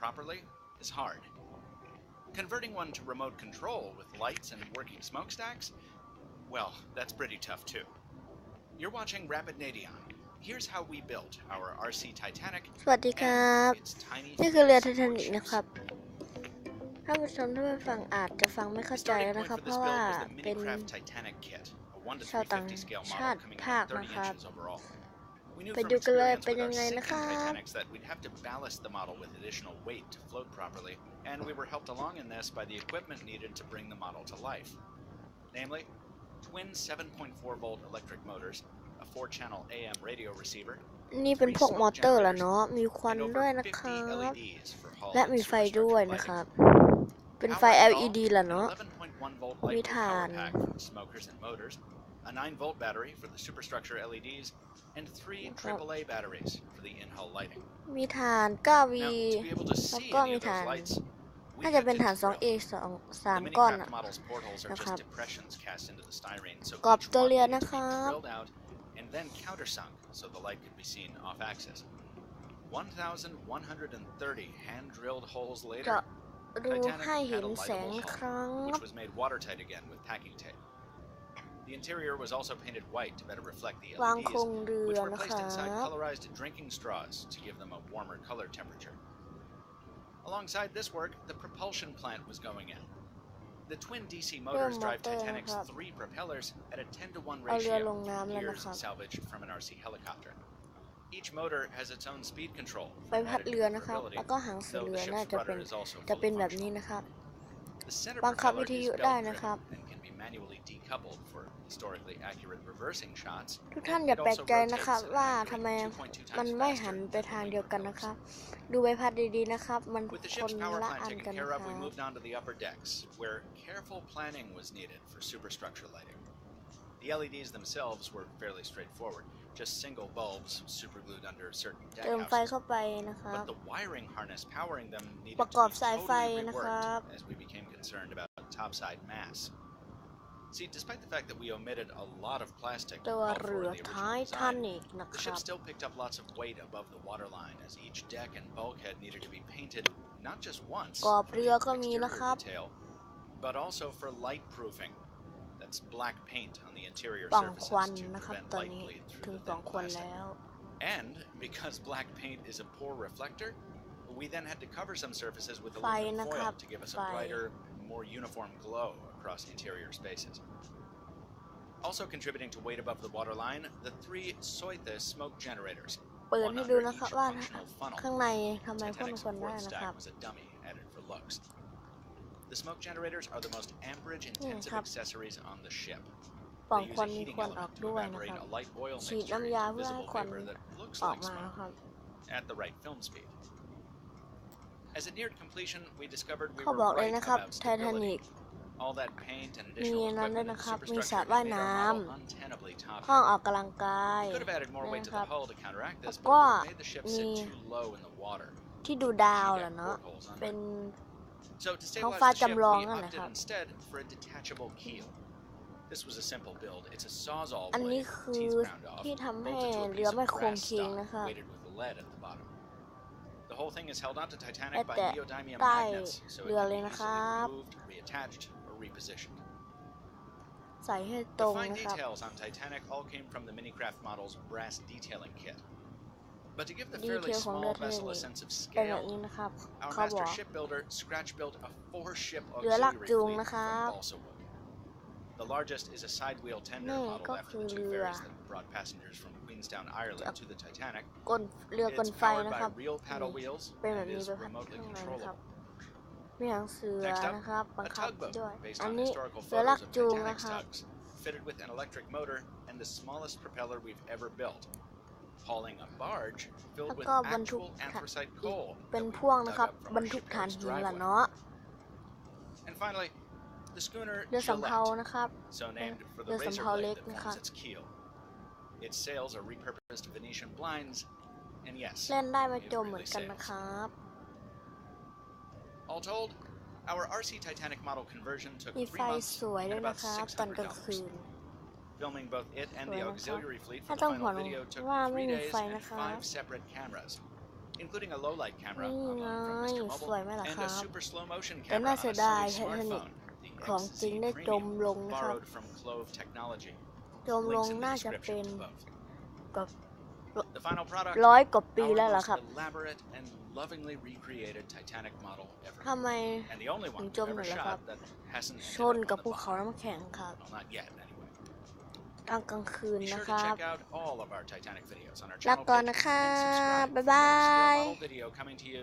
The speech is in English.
properly is hard. Converting one to remote control with lights and working smokestacks, well, that's pretty tough too. You're watching Rapid Nadion. Here's how we built our RC Titanic สวัสดีครับ and its tiny นี่คือเรือไท fleet ทา of นิก ships. นะครับท่านผู้ชมถ้าไม่ฟังอาจจะฟังไม่เข้า The ใจ starting นะ point ครับ for เพ this ราะว่า build was the เป็น Minicraft Titanic kit, a 1 to ชาวต่าง 350 scale ชา model ติ coming ภา in ค at นะ 30 ครับ inches overall. We knew ไป from ดูกันเลย experience เป็น with ยัง our ไงนะ sinking ครับ Titanics that we'd have to ballast the model with additional weight to float properly, and we were helped along in this by the equipment needed to bring the model to life. Namely, twin 7.4 volt electric motors, a 4-channel AM radio receiver, นี่เป็นพวกมอเตอร์แล้วเนาะมีควัน and ด้วย over นะครั 50 บ LEDs for hull และ and มีไฟ superstructure ด้วย lighting. นะครับเป็นไฟ Power in all, LED แล้ว an เนาะ 11.1 volt มี light ถ่า power น pack for the smokers and motors, a 9 volt battery for the superstructure LEDs, and 3 AAA batteries for the in-hull lighting. มีถ่าน 9V Now, to be able to แล้ว see ก็ any มี of those ถ่าน lights, we น่าจะ had เป็น to ถ่าน drill. 2A 3 The ก้อน Minicraft model's portholes are นะค just รับ depressions cast into the styrene, so กรอบ each ตัว one เรือ needed นะ to ค be รับ drilled out and then countersunk so the light could be seen off axis. 1,130 hand-drilled holes จะ later, ดู Titanic ให้เห็ had น a แสง lightable นะค hull, รับ which was made watertight again with packing tape. The interior was also painted white to better reflect the วางโคร LEDs, งเรือ which were นะค placed รั inside บ colorized drinking straws to give them a warmer color temperature. Alongside this work, the propulsion plant was going in. The twin DC motors drive Titanic's 3 propellers at a 10-to-1 เอาเรือ ratio, ลงน้ำแล้วนะ gears ครับ salvaged from an RC helicopter. Each motor has its own speed control ใบ for พัด added เรือนะครับ maneuverability, แล้วก็หางเสือ though เรื the อน่า ship's จะเป็น rudder is also จะเป็น fully แบบนี้ functional. นะครับ The center บังคับ propeller วิท is ยุ belt ได้นะครับ driven and can be manually decoupled for historically accurate reversing shots. ทุกท่านอย่าแปลกใจนะครับว่าทำไมมันไม่หันไปทางเดียวกันนะครับ ดูใบพัดดีๆนะครับ มัน With the คน ship's power ละ plant อัน taken กันนะ care ค of, รั we บ moved on to the upper decks, where careful planning was needed for superstructure lighting. The LEDs themselves were fairly straightforward, just single bulbs superglued under certain เติม deck ไฟ houses. เข้าไปนะครับ But the wiring harness powering them needed ประ to กอบ be สายไฟ totally นะครับ reworked as we became concerned about topside mass. See, despite the fact that we omitted a lot of plastic ตัว called เรื for อ in the ไท original ทา design, นิกนะ the ค ship รับ still picked up lots of weight above the waterline as each deck and bulkhead needed to be painted not just once กรอบ for เรื the อก็มีนะค exterior รับ detail, but also for light proofing. That's black paint on the interior ปล่องควัน surfaces to นะครับ prevent ตอน light นี้ bleed ถึง through ป the ล่อง thin ควัน plastic. แล้ว And because black paint is a poor reflector, we then had to cover some surfaces with ไฟ aluminum นะค foil รับ to give us ไฟ a brighter, more uniform glow across interior spaces. Also contributing to weight above the waterline, the 3 Soithe smoke generators, เปิด one ให้ under ดู each นะครับว่า functional funnel. ข้างในทำไมพ่น Titanic's ควันได้ fourth นะครับ stack was a dummy added for looks. The smoke generators are the most amperage-intensive ครับ accessories on the ship. ปล่อง They ควั use น a มี heating ควันออก element to ด้วยนะ evaporate ครับ a light oil ฉีด mixture น้ำยา into เพื่อให้ visible ควัน vapor that looks ออก like มา smoke ครับ at the right film speed. As it neared completion, we discovered we เขา were บอกเลย right นะครับ about ไททานิ stability. ก All that paint and มี additional นั้นด้วย equipment นะ in ค the รับ มีสระ superstructure ว่าย had น้ made our model untenably ำห้อง top-heavy. ออกกำลังกาย We could have added more weight to นะครั the บ hull to counteract แล้ว this, ก็ but we made the ship มี sit too low in the water. ที่ดูดาวแหละเนาะ เป็น So to ท้อง stabilize ฟ้า the ship, จำลอง we นั่นแหละ opted ครับ instead for a detachable keel. This was a simple build. It's a sawzall อันนี้ blade, คือ teeth ground off, ที่ทำให้ bolted to a เรือ piece of ไม่โครง brass เคง stock นะครับ weighted with lead at the bottom. The whole thing is held onto Titanic แต่ by neodymium ใต้ magnets, so it เรือ can เล be ยนะค easily รับ removed, reattached, or repositioned. ใส่ให้ตร The ง fine นะครับ details on Titanic all came from the Minicraft model's brass detailing kit. But to give the ดี fairly เทลของ small เรือไททา vessel นิ a ก sense of เป็นแบบ scale, นี้นะครับ our เขาบอ master ก shipbuilder scratch-built a 4-ship เรือลาก auxiliary จูง fleet นะครั from บ balsa wood. The largest is a side-wheel tender นี่ model ก็ after คือ the two เรือ ferries that brought passengers from Queenstown, Ireland to the Titanic. กลเรือกล It's ไฟ powered นะ by ครับ real paddle wheels เป็นแบบ and นี้ is ใบพัด remotely ข้างในนะครับ controllable. มีหางเสือ Next up, นะครับ บัง a คับ tugboat ด้วย based อัน on นี้ historical เรือลาก photos of จูง Titanic's นะครับ tugs, fitted with an electric motor and the smallest propeller we've ever built, hauling a barge แล้ว filled with ก็บรรทุก actual ถ่าน anthracite อีก coal เป็น that we พ่วง dug นะครับ up from บร our รทุกถ่าน shipyard's หินละ driveway. เนาะ And finally, the schooner เรือสำเภา Gillette, นะครับ so named for เรื the อสำ razor เภา blade เล็ก that นะค forms รับ its keel. Its sails are repurposed Venetian blinds, and yes, เล่นได้ไม่ it จมเหมือ really นกันนะ sails. ครับ All told, our RC Titanic model conversion took มีไฟ 3 months สวย and ด้วยนะ about ครับ ตอนกลางคืน $600. Filming both it and สวย the นะครับ auxiliary fleet ถ้า for ต้ the องห่ว final ง video took ว่าไม่ 3 มี days ไฟ and นะครับ 5 separate cameras. including a low-light camera นี่ on ไง loan from สวย Mr. ไหม Mobile ล่ะค and รั a บ super slow motion แต่ camera น่า on เสี a ยดาย Sony ไททานิก smartphone, the ของจริง XZ ได้จม Premium, ลงนะครับ borrowed from Clove Technology. จมลง Links in the น่าจะเป็ description น above. กับ The final product, 100 กว่าปี our แล้วล่ะ most ครับ elaborate and lovingly recreated Titanic model ever, ทำไม and the only ถึง one จ we've มหน่ ever อยล่ะครับ shot that hasn't ช ended น up กับ on ภู the เขา bottom. น้ำแข็งครับ Well, not yet, anyway. ตอนกลางคืน Be นะ sure ค to รับ check out all of our Titanic videos on our ลา channel ก่อน page นะครั and subscribe บ บ๊าย for บา more scale ย model video coming to you